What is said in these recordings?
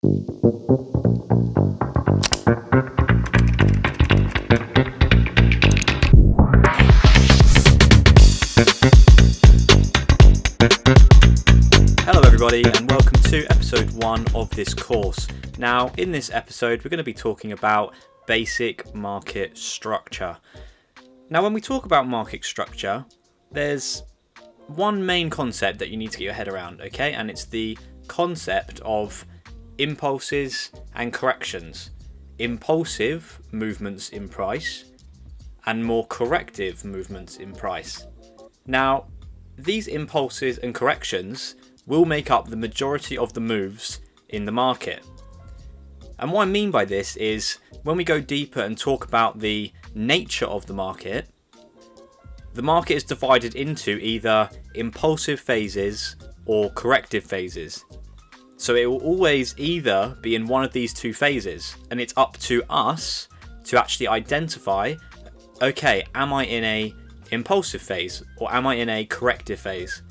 Hello everybody and welcome to episode 1 of this course. Now in this episode we're going to be talking about basic market structure. Now when we talk about market structure, there's one main concept that you need to get your head around, okay? And it's the concept of impulses and corrections. Impulsive movements in price and more corrective movements in price. Now these impulses and corrections will make up the majority of the moves in the market. And what I mean by this is when we go deeper and talk about the nature of the market is divided into either impulsive phases or corrective phases. So it will always either be in one of these two phases, and it's up to us to actually identify, okay, am I in a impulsive phase or am I in a corrective phase?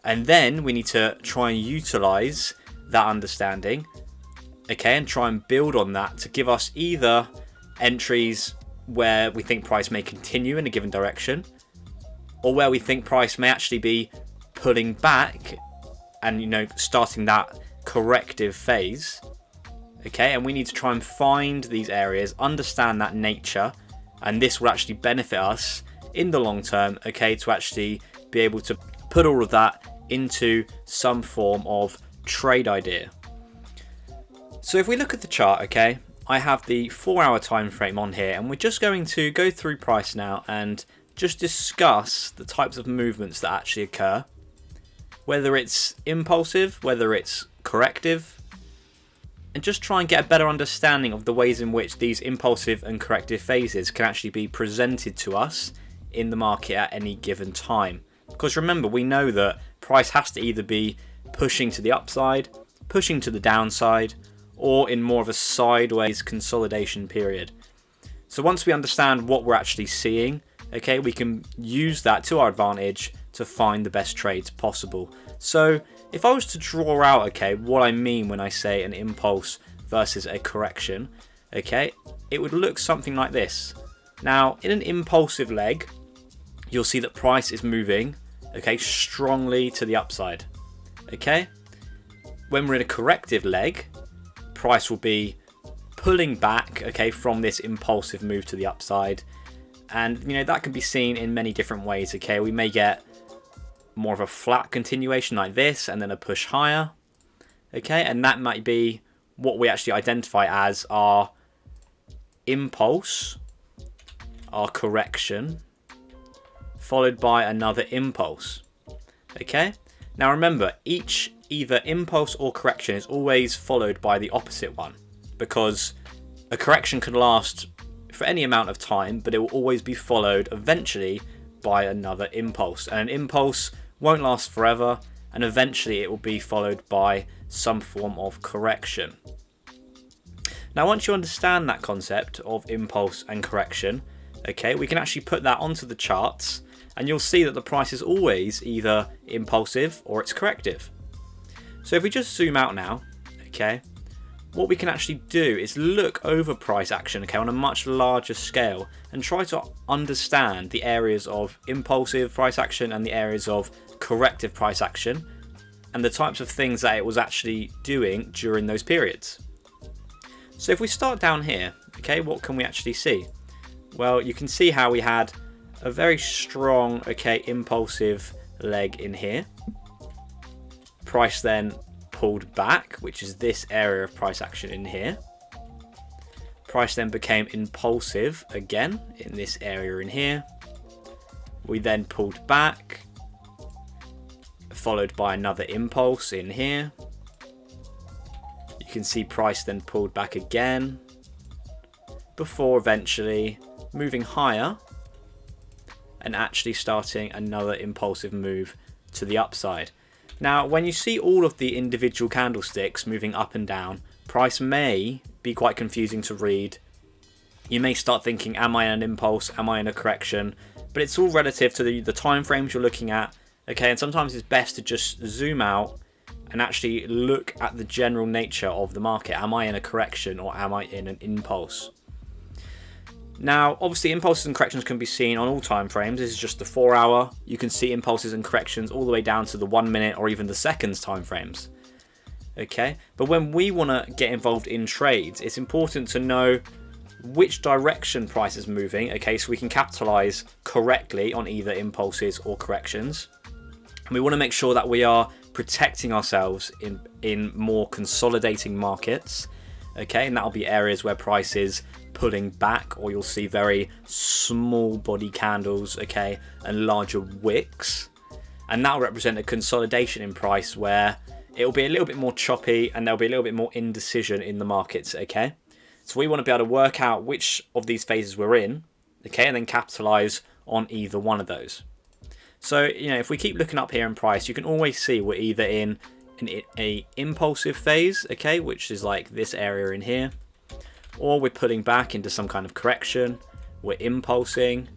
And then we need to try and utilize that understanding, okay, and try and build on that to give us either entries where we think price may continue in a given direction, or where we think price may actually be pulling back and, starting that corrective phase, okay. And we need to try and find these areas, understand that nature, and this will actually benefit us in the long term, okay, to actually be able to put all of that into some form of trade idea. So if we look at the chart, okay, I have the 4-hour time frame on here, and we're just going to go through price now and just discuss the types of movements that actually occur, whether it's impulsive, whether it's corrective, and just try and get a better understanding of the ways in which these impulsive and corrective phases can actually be presented to us in the market at any given time. Because remember, we know that price has to either be pushing to the upside, pushing to the downside, or in more of a sideways consolidation period. So once we understand what we're actually seeing, okay, we can use that to our advantage to find the best trades possible. So if I was to draw out, okay, what I mean when I say an impulse versus a correction, okay, it would look something like this. Now in an impulsive leg, you'll see that price is moving, okay, strongly to the upside, okay. When we're in a corrective leg, price will be pulling back, okay, from this impulsive move to the upside, and that can be seen in many different ways, okay. We may get more of a flat continuation like this and then a push higher, okay, and that might be what we actually identify as our impulse, our correction, followed by another impulse, okay. Now remember, each either impulse or correction is always followed by the opposite one, because a correction can last for any amount of time, but it will always be followed eventually by another impulse, and an impulse won't last forever, and eventually it will be followed by some form of correction. Now once you understand that concept of impulse and correction, okay, we can actually put that onto the charts, and you'll see that the price is always either impulsive or it's corrective. So if we just zoom out now, okay, what we can actually do is look over price action, okay, on a much larger scale, and try to understand the areas of impulsive price action and the areas of corrective price action, and the types of things that it was actually doing during those periods. So if we start down here, okay, what can we actually see? Well, you can see how we had a very strong, okay, impulsive leg in here. Price then pulled back, which is this area of price action in here. Price then became impulsive again in this area in here. We then pulled back, followed by another impulse in here. You can see price then pulled back again, before eventually moving higher and actually starting another impulsive move to the upside. Now, when you see all of the individual candlesticks moving up and down, price may be quite confusing to read. You may start thinking, am I in an impulse? Am I in a correction? But it's all relative to the time frames you're looking at, okay? And sometimes it's best to just zoom out and actually look at the general nature of the market. Am I in a correction or am I in an impulse? Now, obviously, impulses and corrections can be seen on all time frames. This is just the 4 hour. You can see impulses and corrections all the way down to the 1 minute or even the seconds time frames. Okay, but when we want to get involved in trades, it's important to know which direction price is moving. Okay, so we can capitalize correctly on either impulses or corrections. And we want to make sure that we are protecting ourselves in more consolidating markets. Okay, and that'll be areas where price is pulling back, or you'll see very small body candles, okay, and larger wicks, and that'll represent a consolidation in price where it'll be a little bit more choppy and there'll be a little bit more indecision in the markets. Okay, so we want to be able to work out which of these phases we're in, okay, and then capitalize on either one of those. So, you know, if we keep looking up here in price, you can always see we're either in a impulsive phase, okay, which is like this area in here, or we're pulling back into some kind of correction. We're impulsing,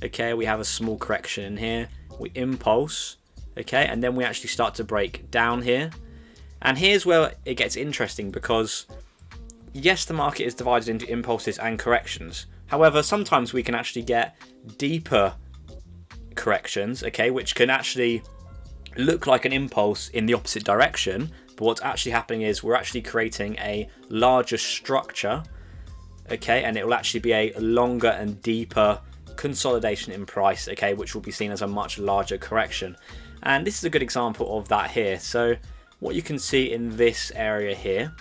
okay, we have a small correction in here, we impulse, okay, and then we actually start to break down here. And here's where it gets interesting, because yes, the market is divided into impulses and corrections. However, sometimes we can actually get deeper corrections, okay, which can actually look like an impulse in the opposite direction, but what's actually happening is we're actually creating a larger structure, okay, and it will actually be a longer and deeper consolidation in price, okay, which will be seen as a much larger correction. And this is a good example of that here. So what you can see in this area here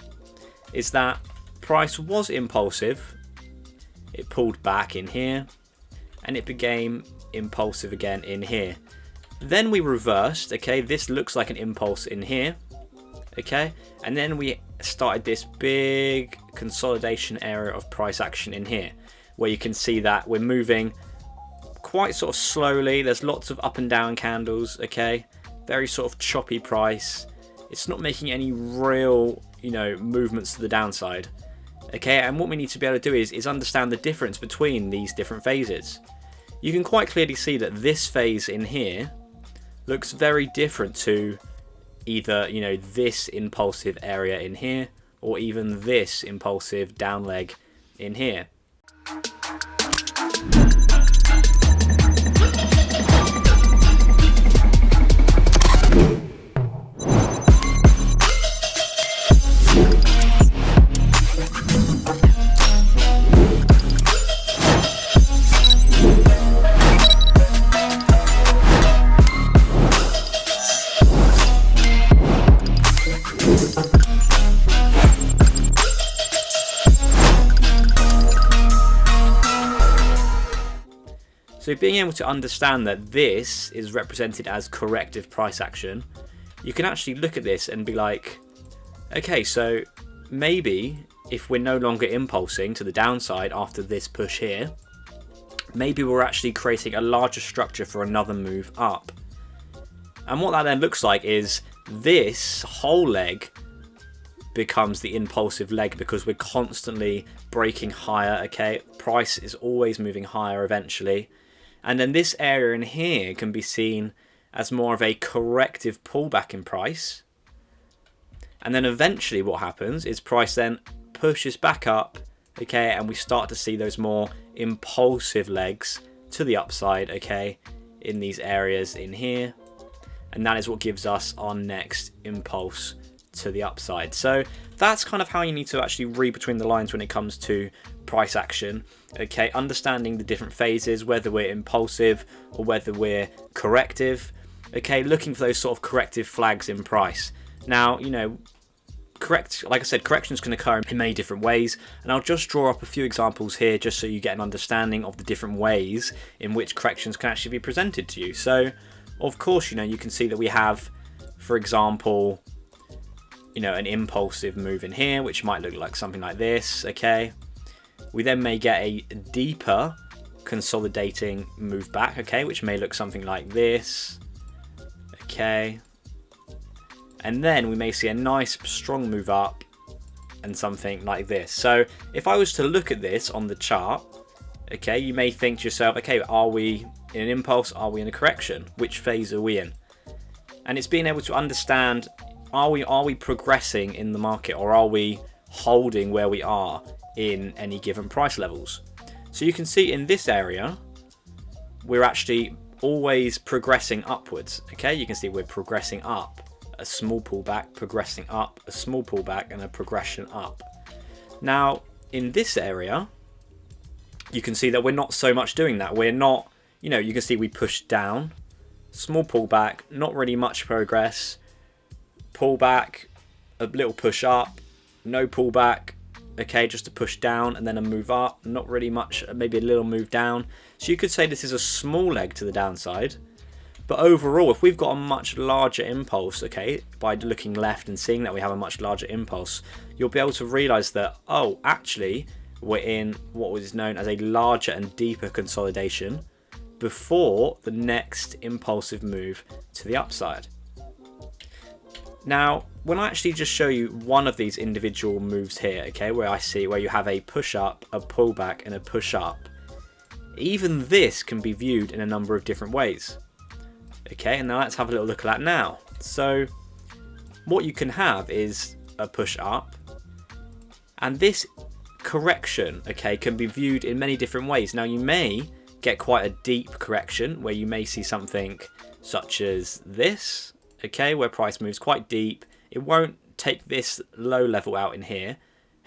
is that price was impulsive, it pulled back in here, and it became impulsive again in here. Then we reversed, okay, this looks like an impulse in here, okay, and then we started this big consolidation area of price action in here, where you can see that we're moving quite sort of slowly. There's lots of up and down candles, okay, very sort of choppy price. It's not making any real, you know, movements to the downside, okay, and what we need to be able to do is understand the difference between these different phases. You can quite clearly see that this phase in here looks very different to either, you know, this impulsive area in here, or even this impulsive down leg in here. So being able to understand that this is represented as corrective price action, you can actually look at this and be like, okay, so maybe if we're no longer impulsing to the downside after this push here, maybe we're actually creating a larger structure for another move up. And what that then looks like is this whole leg becomes the impulsive leg, because we're constantly breaking higher, okay? Price is always moving higher eventually. And then this area in here can be seen as more of a corrective pullback in price. And then eventually what happens is price then pushes back up, okay, and we start to see those more impulsive legs to the upside, okay, in these areas in here. And that is what gives us our next impulse to the upside. So that's kind of how you need to actually read between the lines when it comes to price action, okay, understanding the different phases, whether we're impulsive or whether we're corrective, okay, looking for those sort of corrective flags in price. Now, you know, like I said, corrections can occur in many different ways, and I'll just draw up a few examples here just so you get an understanding of the different ways in which corrections can actually be presented to you. So of course, you know, you can see that we have, for example, you know, an impulsive move in here, which might look like something like this, okay. We then may get a deeper consolidating move back, okay, which may look something like this, okay. And then we may see a nice strong move up and something like this. So if I was to look at this on the chart, okay, you may think to yourself, okay, are we in an impulse? Are we in a correction? Which phase are we in? And it's being able to understand are we progressing in the market, or are we holding where we are in any given price levels? So you can see in this area, we're actually always progressing upwards. Okay, you can see we're progressing up, a small pullback, progressing up, a small pullback, and a progression up. Now in this area, you can see that we're not so much doing that. We're not, you can see we pushed down, small pullback, not really much progress, pullback, a little push up, no pullback, okay, just a push down and then a move up, not really much, maybe a little move down. So you could say this is a small leg to the downside. But overall, if we've got a much larger impulse, okay, by looking left and seeing that we have a much larger impulse, you'll be able to realize that, oh, actually, we're in what was known as a larger and deeper consolidation before the next impulsive move to the upside. Now, when I actually just show you one of these individual moves here, okay, where you have a push up, a pullback, and a push up, even this can be viewed in a number of different ways. Okay, and now let's have a little look at that now. So what you can have is a push up, and this correction, okay, can be viewed in many different ways. Now you may get quite a deep correction where you may see something such as this, okay, where price moves quite deep. It won't take this low level out in here,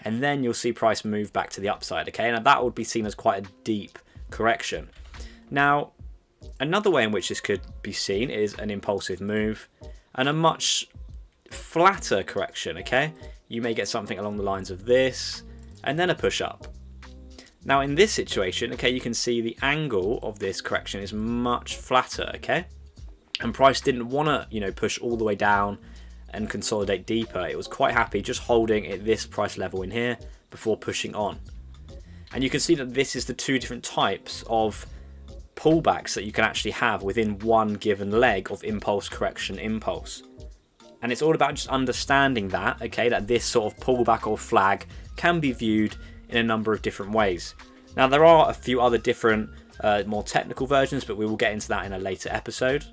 and then you'll see price move back to the upside, okay, and that would be seen as quite a deep correction. Now another way in which this could be seen is an impulsive move and a much flatter correction, okay. You may get something along the lines of this and then a push up. Now in this situation, okay, you can see the angle of this correction is much flatter, okay, and price didn't want to push all the way down and consolidate deeper. It was quite happy just holding at this price level in here before pushing on. And you can see that this is the two different types of pullbacks that you can actually have within one given leg of impulse, correction, impulse. And it's all about just understanding that, okay, that this sort of pullback or flag can be viewed in a number of different ways. Now there are a few other different more technical versions, but we will get into that in a later episode.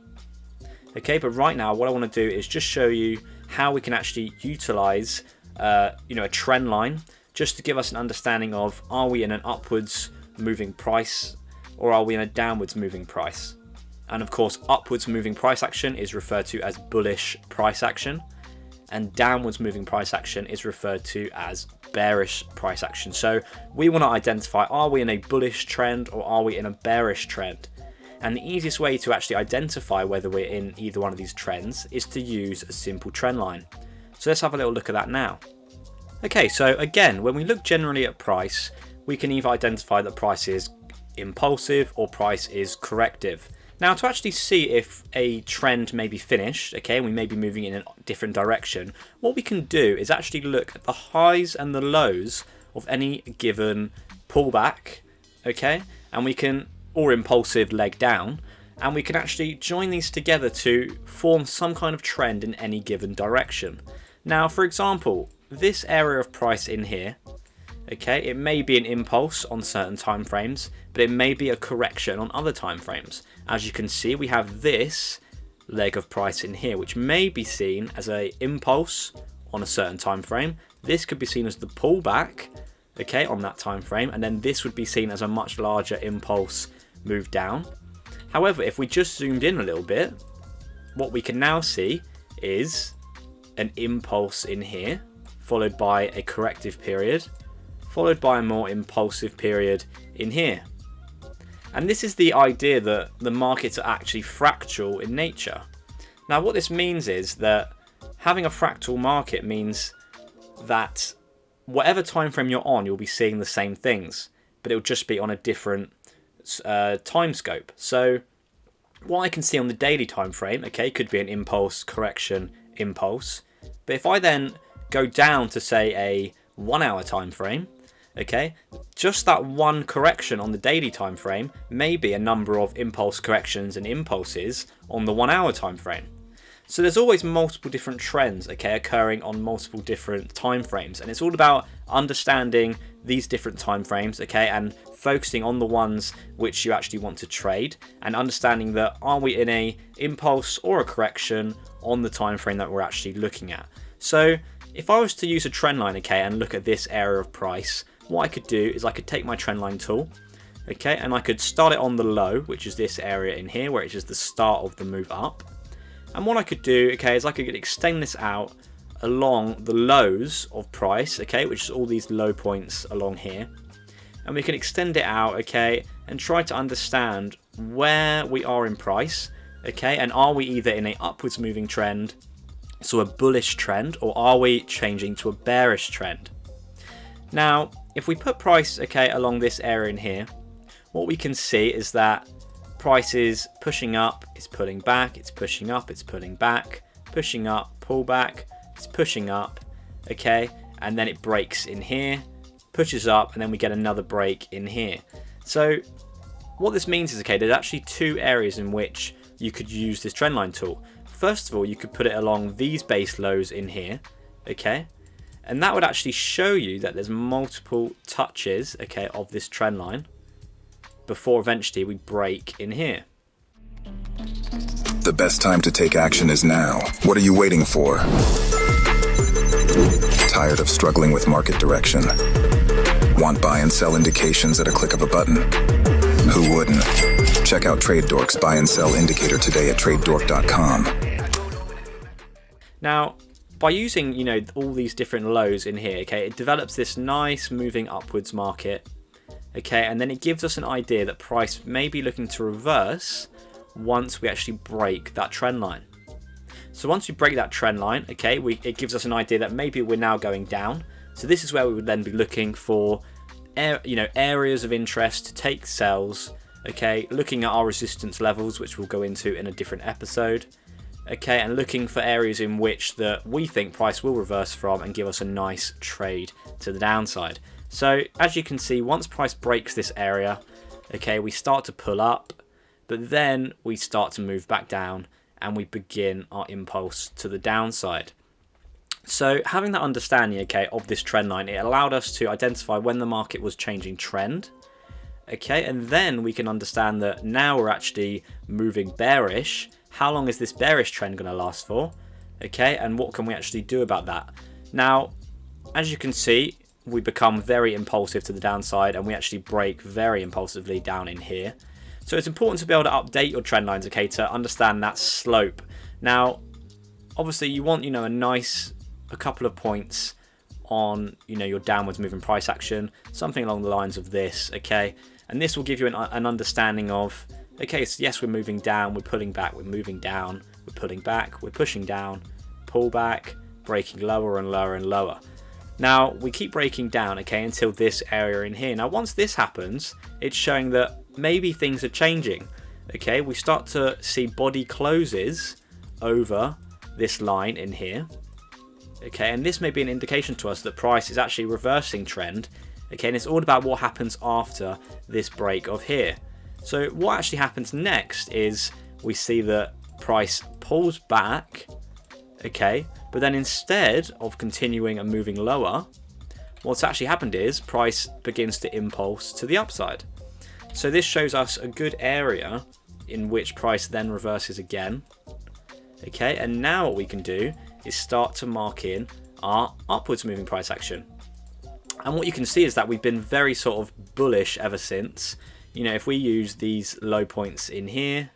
Okay, but right now what I want to do is just show you how we can actually utilize a trend line just to give us an understanding of, are we in an upwards moving price or are we in a downwards moving price? And of course, upwards moving price action is referred to as bullish price action, and downwards moving price action is referred to as bearish price action. So we want to identify, are we in a bullish trend or are we in a bearish trend? And the easiest way to actually identify whether we're in either one of these trends is to use a simple trend line. So let's have a little look at that now. Okay, so again, when we look generally at price, we can either identify that price is impulsive or price is corrective. Now to actually see if a trend may be finished, okay, we may be moving in a different direction, what we can do is actually look at the highs and the lows of any given pullback, okay, and we can, or impulsive leg down, and we can actually join these together to form some kind of trend in any given direction. Now for example, this area of price in here, okay, it may be an impulse on certain time frames, but it may be a correction on other time frames. As you can see, we have this leg of price in here, which may be seen as an impulse on a certain time frame. This could be seen as the pullback, okay, on that time frame, and then this would be seen as a much larger impulse move down. However, if we just zoomed in a little bit, what we can now see is an impulse in here, followed by a corrective period, followed by a more impulsive period in here. And this is the idea that the markets are actually fractal in nature. Now what this means is that having a fractal market means that whatever time frame you're on, you'll be seeing the same things, but it'll just be on a different time scope. So what I can see on the daily time frame, okay, could be an impulse, correction, impulse. But if I then go down to say a 1 hour time frame, okay, just that one correction on the daily time frame may be a number of impulse corrections and impulses on the 1 hour time frame. So there's always multiple different trends, okay, occurring on multiple different time frames, and it's all about understanding these different time frames, okay, and focusing on the ones which you actually want to trade, and understanding that are we in a impulse or a correction on the time frame that we're actually looking at. So if I was to use a trend line, okay, and look at this area of price, what I could do is I could take my trend line tool, okay, and I could start it on the low, which is this area in here, where it's just the start of the move up. And what I could do, okay, is I could extend this out along the lows of price, okay, which is all these low points along here. And we can extend it out, okay, and try to understand where we are in price, okay, and are we either in a upwards moving trend, so a bullish trend, or are we changing to a bearish trend? Now, if we put price, okay, along this area in here, what we can see is that price is pushing up, it's pulling back, it's pushing up, it's pulling back, pushing up, pull back, it's pushing up, okay, and then it breaks in here, pushes up, and then we get another break in here. So what this means is, okay, there's actually two areas in which you could use this trend line tool. First of all, you could put it along these base lows in here, okay, and that would actually show you that there's multiple touches, okay, of this trend line before eventually we break in here. The best time to take action is now. What are you waiting for? Tired of struggling with market direction? Want buy and sell indications at a click of a button? Who wouldn't? Check out TradeDork's buy and sell indicator today at TradeDork.com. Now, by using, you know, all these different lows in here, okay, it develops this nice moving upwards market, okay, and then it gives us an idea that price may be looking to reverse once we actually break that trend line. So once we break that trend line, okay, it gives us an idea that maybe we're now going down. So this is where we would then be looking for, you know, areas of interest to take sells, okay, looking at our resistance levels, which we'll go into in a different episode, okay, and looking for areas in which that we think price will reverse from and give us a nice trade to the downside. So as you can see, once price breaks this area, okay, we start to pull up, but then we start to move back down and we begin our impulse to the downside. So having that understanding, okay, of this trend line, it allowed us to identify when the market was changing trend, okay, and then we can understand that now we're actually moving bearish. How long is this bearish trend going to last for, okay, and what can we actually do about that? Now, as you can see, we become very impulsive to the downside and we actually break very impulsively down in here. So it's important to be able to update your trend lines, okay, to understand that slope. Now, obviously you want, you know, a couple of points on, you know, your downwards moving price action, something along the lines of this, okay, and this will give you an understanding of, okay, so yes, we're moving down, we're pulling back, we're moving down, we're pulling back, we're pushing down, pull back, breaking lower and lower and lower. Now we keep breaking down, okay, until this area in here. Now once this happens, it's showing that maybe things are changing, okay. We start to see body closes over this line in here, okay, and this may be an indication to us that price is actually reversing trend, okay, and it's all about what happens after this break of here. So what actually happens next is we see that price pulls back, okay, but then instead of continuing and moving lower, what's actually happened is price begins to impulse to the upside. So this shows us a good area in which price then reverses again, okay, and now what we can do is start to mark in our upwards moving price action. And what you can see is that we've been very sort of bullish ever since. You know, if we use these low points in here,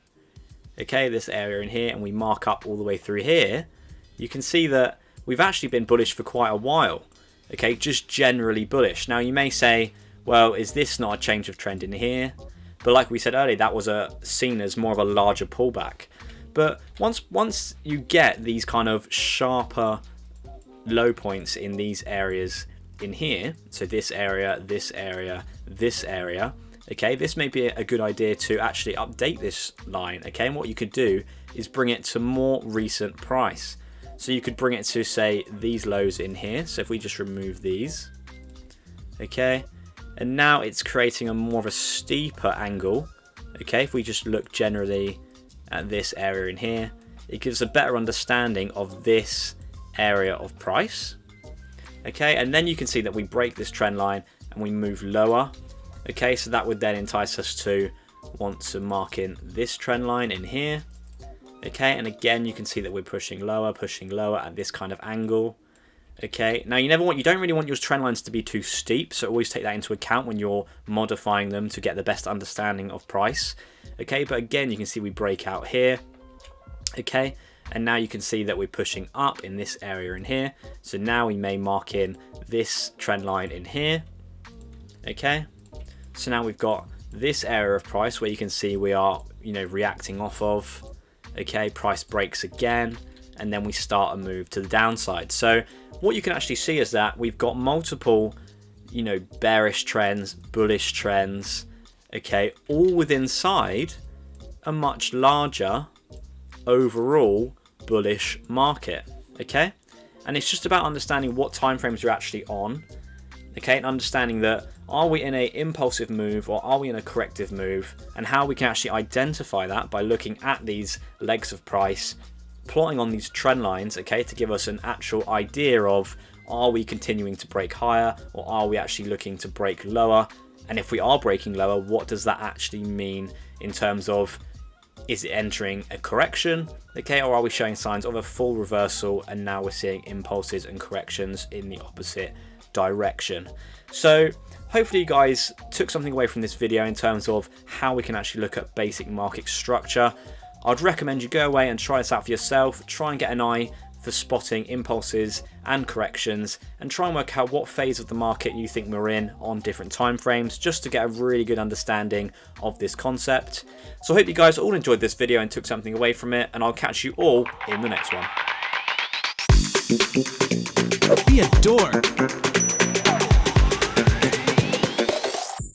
okay, this area in here, and we mark up all the way through here, you can see that we've actually been bullish for quite a while, okay, just generally bullish. Now you may say, well, is this not a change of trend in here? But like we said earlier, that was seen as more of a larger pullback. But once you get these kind of sharper low points in these areas in here, so this area, this area, this area, okay, this may be a good idea to actually update this line, okay, and what you could do is bring it to more recent price. So you could bring it to, say, these lows in here. So if we just remove these, okay, and now it's creating a more of a steeper angle, okay. If we just look generally at this area in here, it gives a better understanding of this area of price. Okay, and then you can see that we break this trend line and we move lower. Okay, so that would then entice us to want to mark in this trend line in here. Okay, and again you can see that we're pushing lower at this kind of angle. Okay, now you don't really want your trend lines to be too steep, so always take that into account when you're modifying them to get the best understanding of price. Okay, but again you can see we break out here. Okay, and now you can see that we're pushing up in this area in here. So now we may mark in this trend line in here. Okay, so now we've got this area of price where you can see we are, reacting off of. Okay, price breaks again, and then we start a move to the downside. So what you can actually see is that we've got multiple, bearish trends, bullish trends, okay, all within inside a much larger overall bullish market. Okay, and it's just about understanding what time frames you're actually on. Okay, and understanding that, are we in an impulsive move or are we in a corrective move, and how we can actually identify that by looking at these legs of price, plotting on these trend lines, okay, to give us an actual idea of, are we continuing to break higher or are we actually looking to break lower? And if we are breaking lower, what does that actually mean in terms of, is it entering a correction, okay, or are we showing signs of a full reversal and now we're seeing impulses and corrections in the opposite direction? So hopefully you guys took something away from this video in terms of how we can actually look at basic market structure. I'd recommend you go away and try this out for yourself. Try and get an eye for spotting impulses and corrections, and try and work out what phase of the market you think we're in on different time frames, just to get a really good understanding of this concept. So I hope you guys all enjoyed this video and took something away from it, and I'll catch you all in the next one. Be a dork.